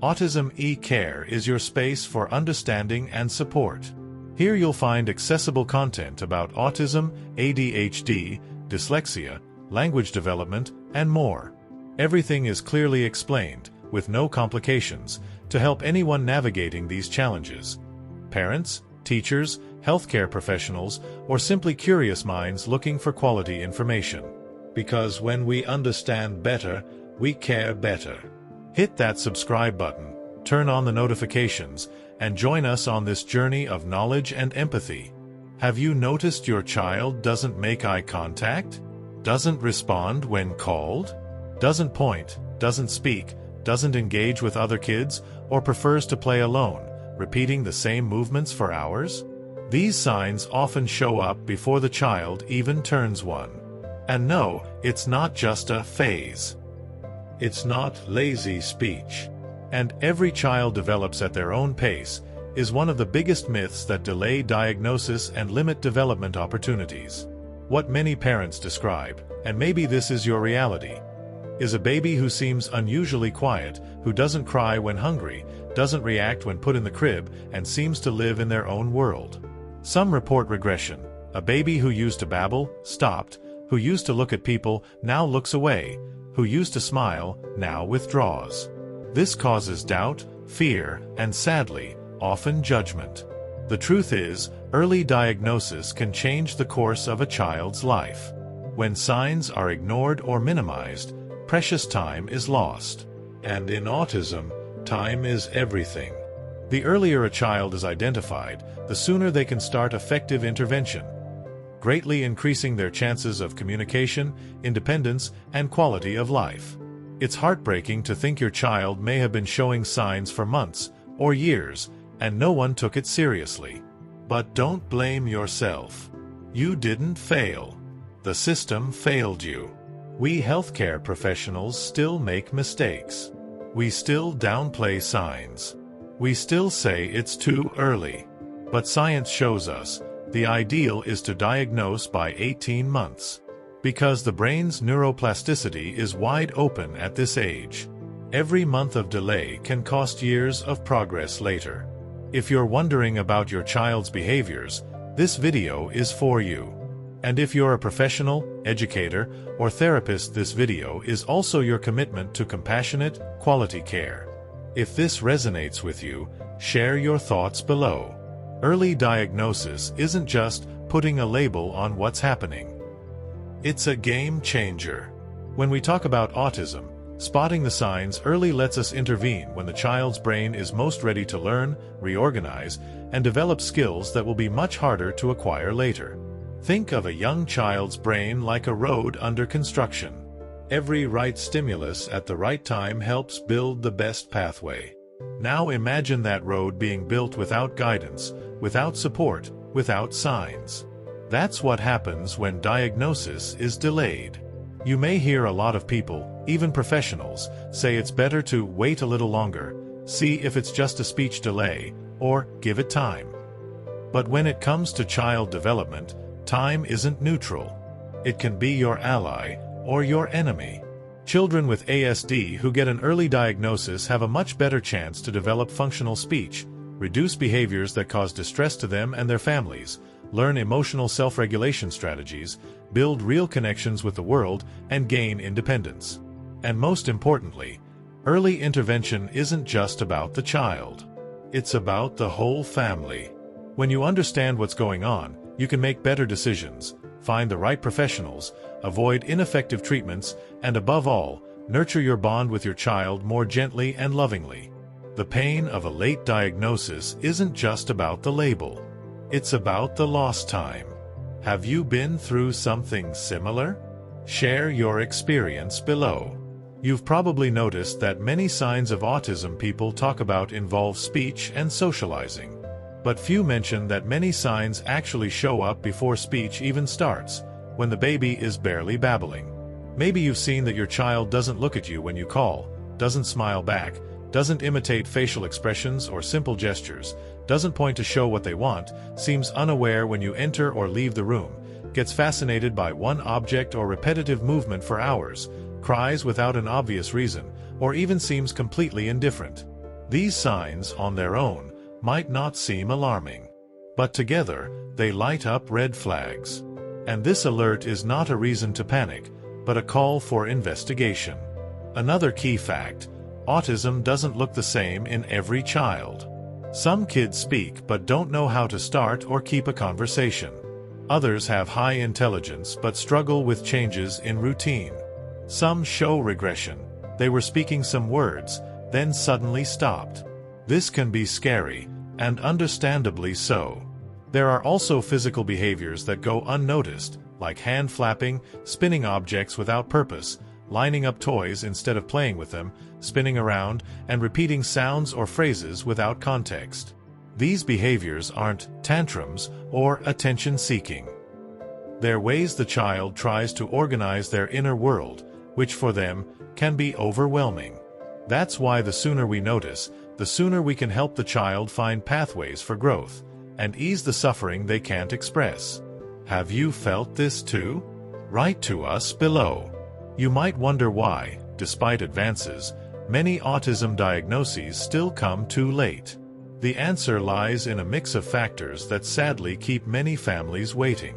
Autism e-Care is your space for understanding and support. Here you'll find accessible content about autism, ADHD, dyslexia, language development, and more. Everything is clearly explained, with no complications, to help anyone navigating these challenges. Parents, teachers, healthcare professionals, or simply curious minds looking for quality information. Because when we understand better, we care better. Hit that subscribe button, turn on the notifications, and join us on this journey of knowledge and empathy. Have you noticed your child doesn't make eye contact? Doesn't respond when called? Doesn't point, doesn't speak, doesn't engage with other kids, or prefers to play alone, repeating the same movements for hours? These signs often show up before the child even turns one. And no, it's not just a phase. It's not lazy speech. And every child develops at their own pace is one of the biggest myths that delay diagnosis and limit development opportunities. What many parents describe, and maybe this is your reality, is a baby who seems unusually quiet, who doesn't cry when hungry, doesn't react when put in the crib, and seems to live in their own world. Some report regression. A baby who used to babble, stopped, who used to look at people, now looks away, who used to smile, now withdraws. This causes doubt, fear, and sadly, often judgment. The truth is, early diagnosis can change the course of a child's life. When signs are ignored or minimized, precious time is lost. And in autism, time is everything. The earlier a child is identified, the sooner they can start effective intervention, greatly increasing their chances of communication, independence, and quality of life. It's heartbreaking to think your child may have been showing signs for months or years, and no one took it seriously. But don't blame yourself. You didn't fail. The system failed you. We healthcare professionals still make mistakes. We still downplay signs. We still say it's too early. But science shows us the ideal is to diagnose by 18 months. Because the brain's neuroplasticity is wide open at this age. Every month of delay can cost years of progress later. If you're wondering about your child's behaviors, this video is for you. And if you're a professional, educator, or therapist, this video is also your commitment to compassionate, quality care. If this resonates with you, share your thoughts below. Early diagnosis isn't just putting a label on what's happening. It's a game changer. When we talk about autism, spotting the signs early lets us intervene when the child's brain is most ready to learn, reorganize, and develop skills that will be much harder to acquire later. Think of a young child's brain like a road under construction. Every right stimulus at the right time helps build the best pathway. Now imagine that road being built without guidance, without support, without signs. That's what happens when diagnosis is delayed. You may hear a lot of people, even professionals, say it's better to wait a little longer, see if it's just a speech delay, or give it time. But when it comes to child development, time isn't neutral. It can be your ally or your enemy. Children with ASD who get an early diagnosis have a much better chance to develop functional speech, reduce behaviors that cause distress to them and their families, learn emotional self-regulation strategies, build real connections with the world, and gain independence. And most importantly, early intervention isn't just about the child. It's about the whole family. When you understand what's going on, you can make better decisions, find the right professionals, avoid ineffective treatments, and above all, nurture your bond with your child more gently and lovingly. The pain of a late diagnosis isn't just about the label. It's about the lost time. Have you been through something similar? Share your experience below. You've probably noticed that many signs of autism people talk about involve speech and socializing. But few mention that many signs actually show up before speech even starts, when the baby is barely babbling. Maybe you've seen that your child doesn't look at you when you call, doesn't smile back, doesn't imitate facial expressions or simple gestures, doesn't point to show what they want, seems unaware when you enter or leave the room, gets fascinated by one object or repetitive movement for hours, cries without an obvious reason, or even seems completely indifferent. These signs, on their own, might not seem alarming. But together, they light up red flags. And this alert is not a reason to panic, but a call for investigation. Another key fact: autism doesn't look the same in every child. Some kids speak but don't know how to start or keep a conversation. Others have high intelligence but struggle with changes in routine. Some show regression. They were speaking some words, then suddenly stopped. This can be scary, and understandably so. There are also physical behaviors that go unnoticed, like hand flapping, spinning objects without purpose, lining up toys instead of playing with them, spinning around, and repeating sounds or phrases without context. These behaviors aren't tantrums or attention-seeking. They're ways the child tries to organize their inner world, which for them can be overwhelming. That's why the sooner we notice, the sooner we can help the child find pathways for growth and ease the suffering they can't express. Have you felt this too? Write to us below. You might wonder why, despite advances, many autism diagnoses still come too late. The answer lies in a mix of factors that sadly keep many families waiting.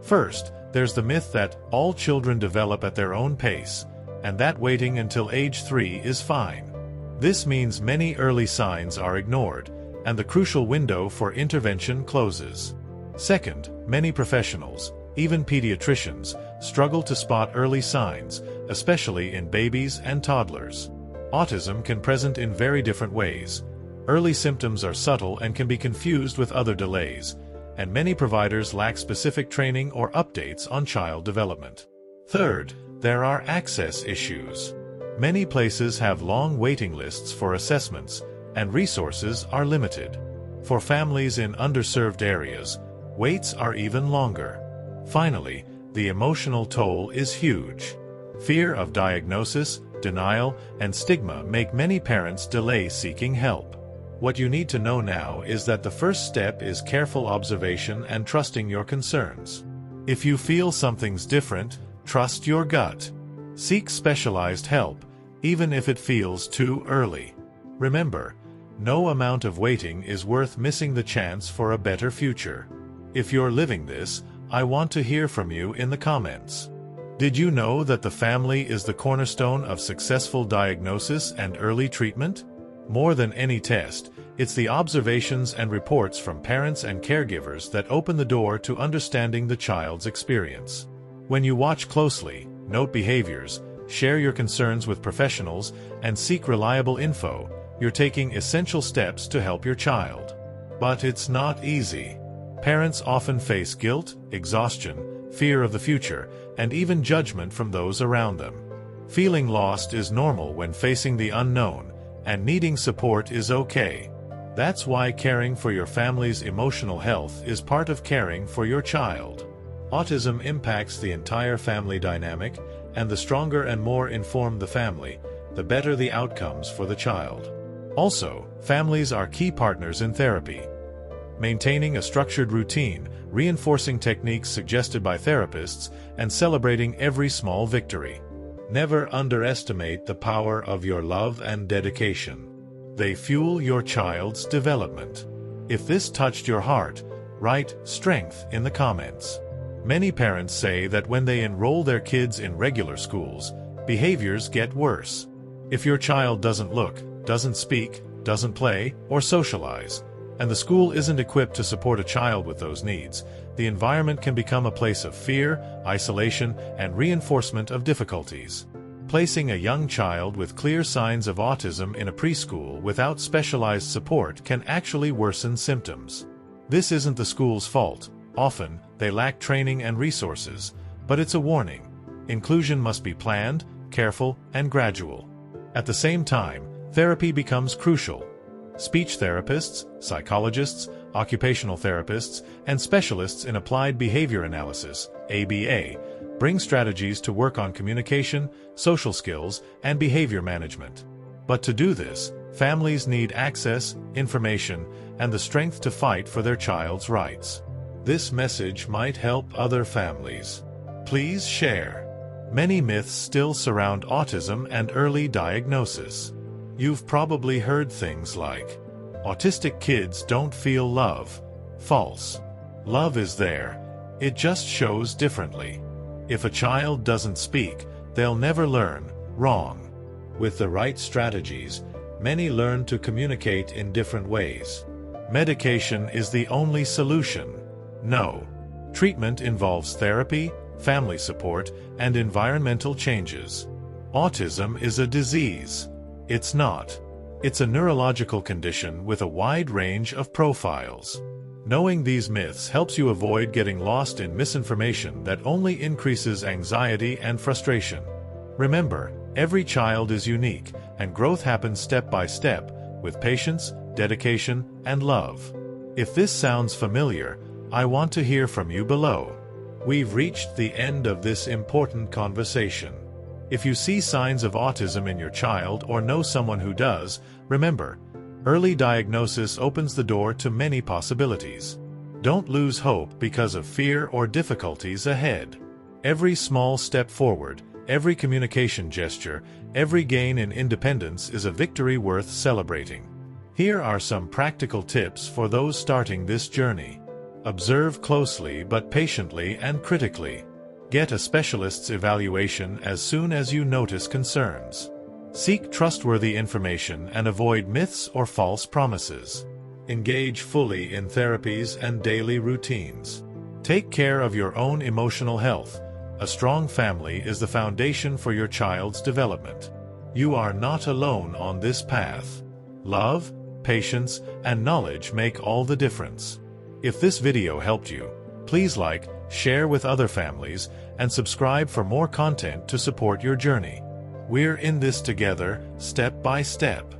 First, there's the myth that all children develop at their own pace, and that waiting until age 3 is fine. This means many early signs are ignored, and the crucial window for intervention closes. Second, many professionals, even pediatricians, struggle to spot early signs, especially in babies and toddlers. Autism can present in very different ways. Early symptoms are subtle and can be confused with other delays, and many providers lack specific training or updates on child development. Third, there are access issues. Many places have long waiting lists for assessments, and resources are limited. For families in underserved areas, waits are even longer. Finally, the emotional toll is huge. Fear of diagnosis, denial, and stigma make many parents delay seeking help. What you need to know now is that the first step is careful observation and trusting your concerns. If you feel something's different, trust your gut. Seek specialized help, even if it feels too early. Remember, no amount of waiting is worth missing the chance for a better future. If you're living this, I want to hear from you in the comments. Did you know that the family is the cornerstone of successful diagnosis and early treatment? More than any test, it's the observations and reports from parents and caregivers that open the door to understanding the child's experience. When you watch closely, note behaviors, share your concerns with professionals, and seek reliable info, you're taking essential steps to help your child. But it's not easy. Parents often face guilt, exhaustion, fear of the future, and even judgment from those around them. Feeling lost is normal when facing the unknown, and needing support is okay. That's why caring for your family's emotional health is part of caring for your child. Autism impacts the entire family dynamic, and the stronger and more informed the family, the better the outcomes for the child. Also, families are key partners in therapy. Maintaining a structured routine, reinforcing techniques suggested by therapists, and celebrating every small victory. Never underestimate the power of your love and dedication. They fuel your child's development. If this touched your heart, write "strength" in the comments. Many parents say that when they enroll their kids in regular schools, behaviors get worse. If your child doesn't look, doesn't speak, doesn't play, or socialize, and the school isn't equipped to support a child with those needs, the environment can become a place of fear, isolation, and reinforcement of difficulties. Placing a young child with clear signs of autism in a preschool without specialized support can actually worsen symptoms. This isn't the school's fault. Often, they lack training and resources, but it's a warning. Inclusion must be planned, careful, and gradual. At the same time, therapy becomes crucial. Speech therapists, psychologists, occupational therapists, and specialists in applied behavior analysis, ABA, bring strategies to work on communication, social skills, and behavior management. But to do this, families need access, information, and the strength to fight for their child's rights. This message might help other families. Please share. Many myths still surround autism and early diagnosis. You've probably heard things like, "Autistic kids don't feel love." False. Love is there. It just shows differently. If a child doesn't speak, they'll never learn. Wrong. With the right strategies, many learn to communicate in different ways. Medication is the only solution. No. Treatment involves therapy, family support, and environmental changes. Autism is a disease. It's not. It's a neurological condition with a wide range of profiles. Knowing these myths helps you avoid getting lost in misinformation that only increases anxiety and frustration. Remember, every child is unique, and growth happens step by step, with patience, dedication, and love. If this sounds familiar, I want to hear from you below. We've reached the end of this important conversation. If you see signs of autism in your child or know someone who does, remember, early diagnosis opens the door to many possibilities. Don't lose hope because of fear or difficulties ahead. Every small step forward, every communication gesture, every gain in independence is a victory worth celebrating. Here are some practical tips for those starting this journey. Observe closely but patiently and critically. Get a specialist's evaluation as soon as you notice concerns. Seek trustworthy information and avoid myths or false promises. Engage fully in therapies and daily routines. Take care of your own emotional health. A strong family is the foundation for your child's development. You are not alone on this path. Love, patience, and knowledge make all the difference. If this video helped you, please like, share with other families, and subscribe for more content to support your journey. We're in this together, step by step.